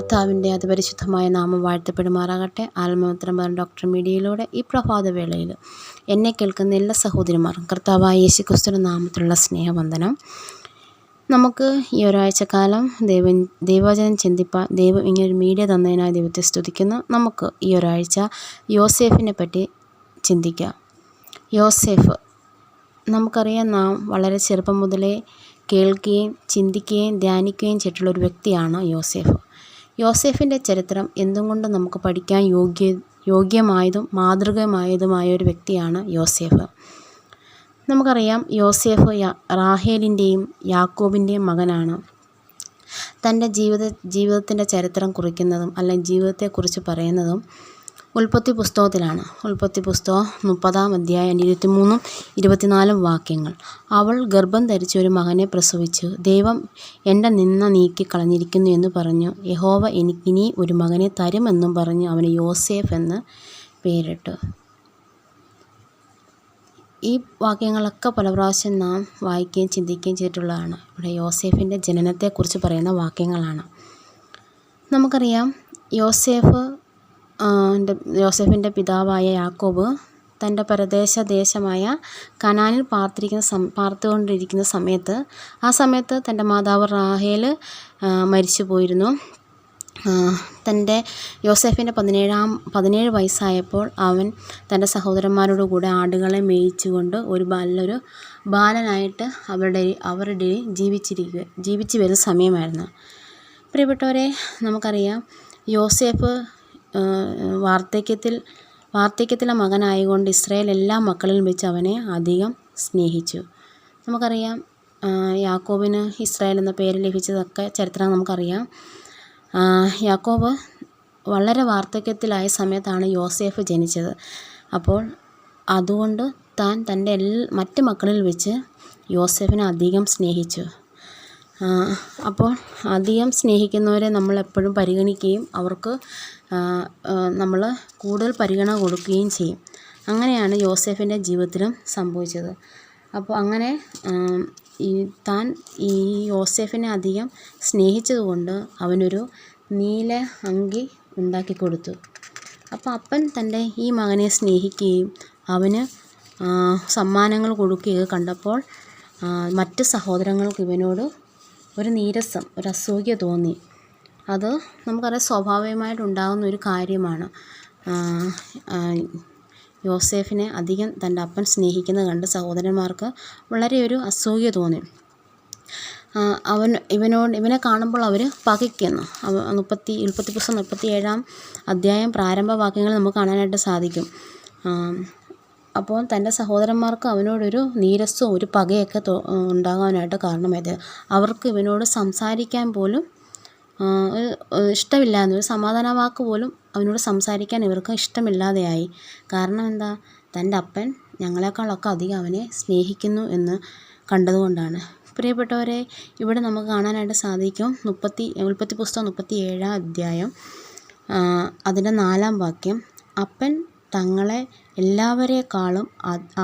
കർത്താവിൻ്റെ അതിപരിശുദ്ധമായ നാമം വാഴ്ത്തപ്പെടുമാറാകട്ടെ. ആത്മമിത്രം ഡോക്ടർ മീഡിയയിലൂടെ ഈ പ്രഭാതവേളയിൽ എന്നെ കേൾക്കുന്ന എല്ലാ സഹോദരിമാർക്കും കർത്താവായ യേശുക്രിസ്തുവിന്റെ നാമത്തിലുള്ള സ്നേഹവന്ദനം. നമുക്ക് ഈ ഒരാഴ്ചക്കാലം ദൈവവചനം ചിന്തിപ്പാൻ ദൈവം ഇങ്ങനൊരു മീഡിയ തന്നതിനായി ദൈവത്തെ സ്തുതിക്കുന്നു. നമുക്ക് ഈ ഒരാഴ്ച യോസേഫിനെ പറ്റി ചിന്തിക്കാം. യോസേഫ്, നമുക്കറിയാം, നാം വളരെ ചെറുപ്പം മുതലേ കേൾക്കുകയും ചിന്തിക്കുകയും ധ്യാനിക്കുകയും ചെയ്തിട്ടുള്ളൊരു വ്യക്തിയാണ് യോസേഫ്. യോസേഫിൻ്റെ ചരിത്രം എന്തുകൊണ്ടും നമുക്ക് പഠിക്കാൻ യോഗ്യമായതും മാതൃകമായതുമായ ഒരു വ്യക്തിയാണ് യോസേഫ്. നമുക്കറിയാം, യോസേഫ് റാഹേലിൻ്റെയും യാക്കോബിൻ്റെയും മകനാണ്. തൻ്റെ ജീവിതത്തിൻ്റെ ചരിത്രം കുറിക്കുന്നതും അല്ലെങ്കിൽ ജീവിതത്തെക്കുറിച്ച് പറയുന്നതും ഉൽപ്പത്തി പുസ്തകത്തിലാണ്. ഉൽപ്പത്തി പുസ്തകം 30-ാം അധ്യായം 23-24 വാക്യങ്ങൾ. അവൾ ഗർഭം ധരിച്ച് ഒരു മകനെ പ്രസവിച്ചു. ദൈവം എൻ്റെ നിന്ന നീക്കിക്കളഞ്ഞിരിക്കുന്നു എന്ന് പറഞ്ഞു. യഹോവ എനിക്കിനി ഒരു മകനെ തരുമെന്നും പറഞ്ഞു അവന് യോസേഫ് എന്ന് പേരിട്ടു. ഈ വാക്യങ്ങളൊക്കെ പല പ്രാവശ്യം നാം വായിക്കുകയും ചിന്തിക്കുകയും ചെയ്തിട്ടുള്ളതാണ്. ഇവിടെ യോസേഫിൻ്റെ ജനനത്തെക്കുറിച്ച് പറയുന്ന വാക്യങ്ങളാണ്. നമുക്കറിയാം, യോസേഫിൻ്റെ പിതാവായ യാക്കോബ് തൻ്റെ പരദേശമായ കനാനിൽ പാർത്തുകൊണ്ടിരിക്കുന്ന സമയത്ത് തൻ്റെ മാതാവ് റാഹേൽ മരിച്ചു പോയിരുന്നു. യോസേഫിൻ്റെ 17 വയസ്സായപ്പോൾ അവൻ തൻ്റെ സഹോദരന്മാരോട് കൂടെ ആടുകളെ മേയിച്ചുകൊണ്ട് ഒരു ബാലനായിട്ട് അവരുടെ ജീവിച്ചു വരുന്ന സമയമായിരുന്നു. പ്രിയപ്പെട്ടവരെ, നമുക്കറിയാം, യോസേഫ് വാർദ്ധക്യത്തിലെ മകനായതുകൊണ്ട് ഇസ്രായേൽ എല്ലാ മക്കളിലും വെച്ച് അവനെ അധികം സ്നേഹിച്ചു. നമുക്കറിയാം, യാക്കോബിന് ഇസ്രായേൽ എന്ന പേര് ലഭിച്ചതൊക്കെ ചരിത്രം നമുക്കറിയാം. യാക്കോബ് വളരെ വാർദ്ധക്യത്തിലായ സമയത്താണ് യോസേഫ് ജനിച്ചത്. അപ്പോൾ അതുകൊണ്ട് താൻ തൻ്റെ മറ്റ് മക്കളിൽ വെച്ച് യോസേഫിനെ അധികം സ്നേഹിച്ചു. അപ്പോൾ അധികം സ്നേഹിക്കുന്നവരെ നമ്മളെപ്പോഴും പരിഗണിക്കുകയും അവർക്ക് നമ്മൾ കൂടുതൽ പരിഗണന കൊടുക്കുകയും ചെയ്യും. അങ്ങനെയാണ് യോസേഫിൻ്റെ ജീവിതത്തിലും സംഭവിച്ചത്. അപ്പോൾ അങ്ങനെ താൻ ഈ യോസേഫിനെ അധികം സ്നേഹിച്ചതുകൊണ്ട് അവനൊരു നീല അങ്കി ഉണ്ടാക്കി കൊടുത്തു. അപ്പോൾ അപ്പൻ തൻ്റെ ഈ മകനെ സ്നേഹിക്കുകയും അവന് സമ്മാനങ്ങൾ കൊടുക്കുകയൊക്കെ കണ്ടപ്പോൾ മറ്റ് സഹോദരങ്ങൾക്ക് ഇവനോട് ഒരു നീരസം, ഒരു അസൂയ തോന്നി. അത് നമുക്കറിയാം, സ്വാഭാവികമായിട്ടുണ്ടാകുന്ന ഒരു കാര്യമാണ്. യോസേഫിനെ അധികം തൻ്റെ അപ്പൻ സ്നേഹിക്കുന്നത് കണ്ട് സഹോദരന്മാർക്ക് വളരെ ഒരു അസൂയ തോന്നി. ഇവനെ കാണുമ്പോൾ അവർ പകയ്ക്കുന്നു. ഉൽപ്പത്തി പുസ്തകം 37-ാം അധ്യായം പ്രാരംഭ വാക്യങ്ങൾ നമുക്ക് കാണാനായിട്ട് സാധിക്കും. അപ്പോൾ തൻ്റെ സഹോദരന്മാർക്ക് അവനോടൊരു നീരസവും ഒരു പകയൊക്കെ ഉണ്ടാകാനായിട്ട് കാരണമായത് അവർക്ക് ഇവനോട് സംസാരിക്കാൻ പോലും ഇഷ്ടമില്ലാതെ, ഒരു സമാധാന വാക്ക് പോലും അവനോട് സംസാരിക്കാൻ ഇവർക്ക് ഇഷ്ടമില്ലാതെയായി. കാരണം എന്താ? തൻ്റെ അപ്പൻ ഞങ്ങളെക്കാളൊക്കെ അധികം അവനെ സ്നേഹിക്കുന്നു എന്ന് കണ്ടതുകൊണ്ടാണ്. പ്രിയപ്പെട്ടവരെ, ഇവിടെ നമുക്ക് കാണാനായിട്ട് സാധിക്കും, ഉൽപ്പത്തി പുസ്തകം 37-ാം അധ്യായം അതിൻ്റെ 4-ാം വാക്യം. അപ്പൻ തങ്ങളെ എല്ലാവരെക്കാളും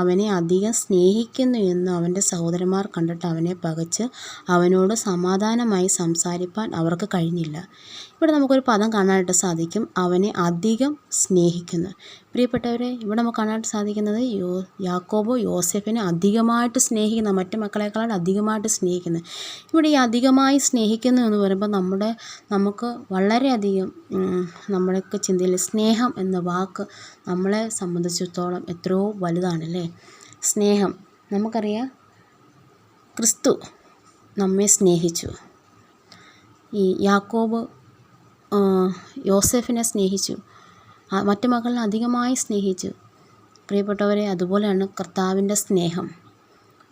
അവനെ അധികം സ്നേഹിക്കുന്നു എന്ന് അവൻ്റെ സഹോദരന്മാർ കണ്ടിട്ട് അവനെ പകച്ച് അവനോട് സമാധാനമായി സംസാരിപ്പാൻ അവർക്ക് കഴിഞ്ഞില്ല. ഇവിടെ നമുക്കൊരു പദം കാണാനായിട്ട് സാധിക്കും, അവനെ അധികം സ്നേഹിക്കുന്നു. പ്രിയപ്പെട്ടവരെ, ഇവിടെ നമുക്ക് കാണാനായിട്ട് സാധിക്കുന്നത് യാക്കോബ് യോസേഫിനെ അധികമായിട്ട് സ്നേഹിക്കുന്ന, മറ്റു മക്കളെക്കാൾ അധികമായിട്ട് സ്നേഹിക്കുന്നു. ഇവിടെ ഈ അധികമായി സ്നേഹിക്കുന്നു എന്ന് പറയുമ്പോൾ നമുക്ക് വളരെയധികം നമ്മുടെയൊക്കെ ചിന്തയിൽ സ്നേഹം എന്ന വാക്ക് നമ്മളെ സംബന്ധിച്ചിടത്തോളം എത്രയോ വലുതാണല്ലേ. സ്നേഹം, നമുക്കറിയാം, ക്രിസ്തു നമ്മെ സ്നേഹിച്ചു. ഈ യാക്കോബ് യോസേഫിനെ സ്നേഹിച്ചു, മറ്റു മക്കളെ അധികമായി സ്നേഹിച്ചു. പ്രിയപ്പെട്ടവരെ, അതുപോലെയാണ് കർത്താവിൻ്റെ സ്നേഹം.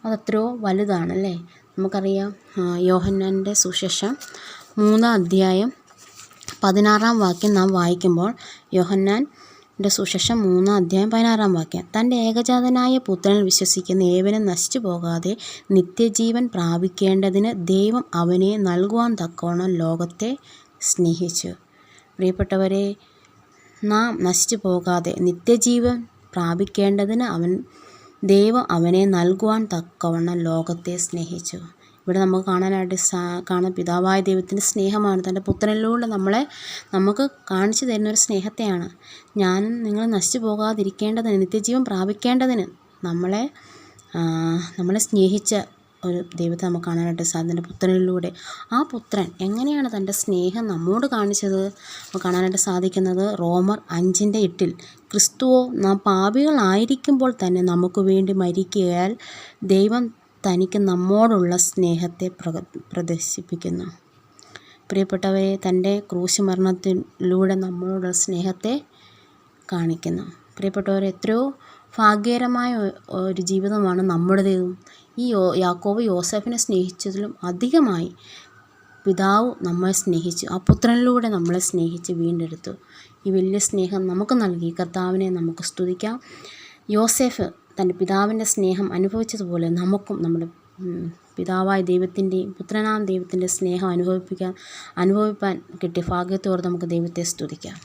അതെത്രയോ വലുതാണല്ലേ. നമുക്കറിയാം, യോഹന്നാൻ്റെ സുവിശേഷം 3-ാം അധ്യായം 16-ാം വാക്യം നാം വായിക്കുമ്പോൾ, യോഹന്നാൻ്റെ സുവിശേഷം 3-ാം അധ്യായം 16-ാം വാക്യം. തൻ്റെ ഏകജാതനായ പുത്രനിൽ വിശ്വസിക്കുന്ന ഏവനും നശിച്ചു പോകാതെ നിത്യജീവൻ പ്രാപിക്കേണ്ടതിന് ദൈവം അവനെ നൽകുവാൻ തക്കവണ്ണം ലോകത്തെ സ്നേഹിച്ചു. പ്രിയപ്പെട്ടവരെ, നാം നശിച്ചു പോകാതെ നിത്യജീവൻ പ്രാപിക്കേണ്ടതിന് ദൈവം അവനെ നൽകുവാൻ തക്കവണ്ണം ലോകത്തെ സ്നേഹിച്ചു. ഇവിടെ നമുക്ക് കാണാനായിട്ട് കാണുന്ന പിതാവായ ദൈവത്തിൻ്റെ സ്നേഹമാണ്. തൻ്റെ പുത്രനിലൂടെ നമുക്ക് കാണിച്ചു തരുന്നൊരു സ്നേഹത്തെയാണ്. ഞാനും നിങ്ങൾ നശിച്ചു പോകാതിരിക്കേണ്ടതിന്, നിത്യജീവൻ പ്രാപിക്കേണ്ടതിന് നമ്മളെ സ്നേഹിച്ച ഒരു ദൈവത്തെ നമുക്ക് കാണാനായിട്ട് സാധിക്കും പുത്രനിലൂടെ. ആ പുത്രൻ എങ്ങനെയാണ് തൻ്റെ സ്നേഹം നമ്മോട് കാണിച്ചത് നമുക്ക് കാണാനായിട്ട് സാധിക്കുന്നത് റോമർ 5:8. ക്രിസ്തുവോ നാം പാപികളായിരിക്കുമ്പോൾ തന്നെ നമുക്ക് വേണ്ടി മരിക്കയാൽ ദൈവം തനിക്ക് നമ്മോടുള്ള സ്നേഹത്തെ പ്രദർശിപ്പിക്കുന്നു. പ്രിയപ്പെട്ടവരെ, തൻ്റെ ക്രൂശ് മരണത്തിലൂടെ നമ്മളോടുള്ള സ്നേഹത്തെ കാണിക്കുന്നു. പ്രിയപ്പെട്ടവരെ, എത്രയോ ഭാഗ്യകരമായ ഒരു ജീവിതമാണ് നമ്മുടേതും. ഈ യാക്കോബ് യോസേഫിനെ സ്നേഹിച്ചതിലും അധികമായി പിതാവ് നമ്മെ സ്നേഹിച്ചു, ആ പുത്രനിലൂടെ നമ്മളെ സ്നേഹിച്ച് വീണ്ടെടുത്തു. ഈ വലിയ സ്നേഹം നമുക്ക് നൽകി കർത്താവിനെ നമുക്ക് സ്തുതിക്കാം. യോസേഫ് തൻ്റെ പിതാവിൻ്റെ സ്നേഹം അനുഭവിച്ചതുപോലെ നമുക്കും നമ്മുടെ പിതാവായ ദൈവത്തിൻ്റെയും പുത്രനാം ദൈവത്തിൻ്റെ സ്നേഹം അനുഭവിപ്പാൻ കിട്ടിയ ഭാഗ്യത്തോടെ നമുക്ക് ദൈവത്തെ സ്തുതിക്കാം.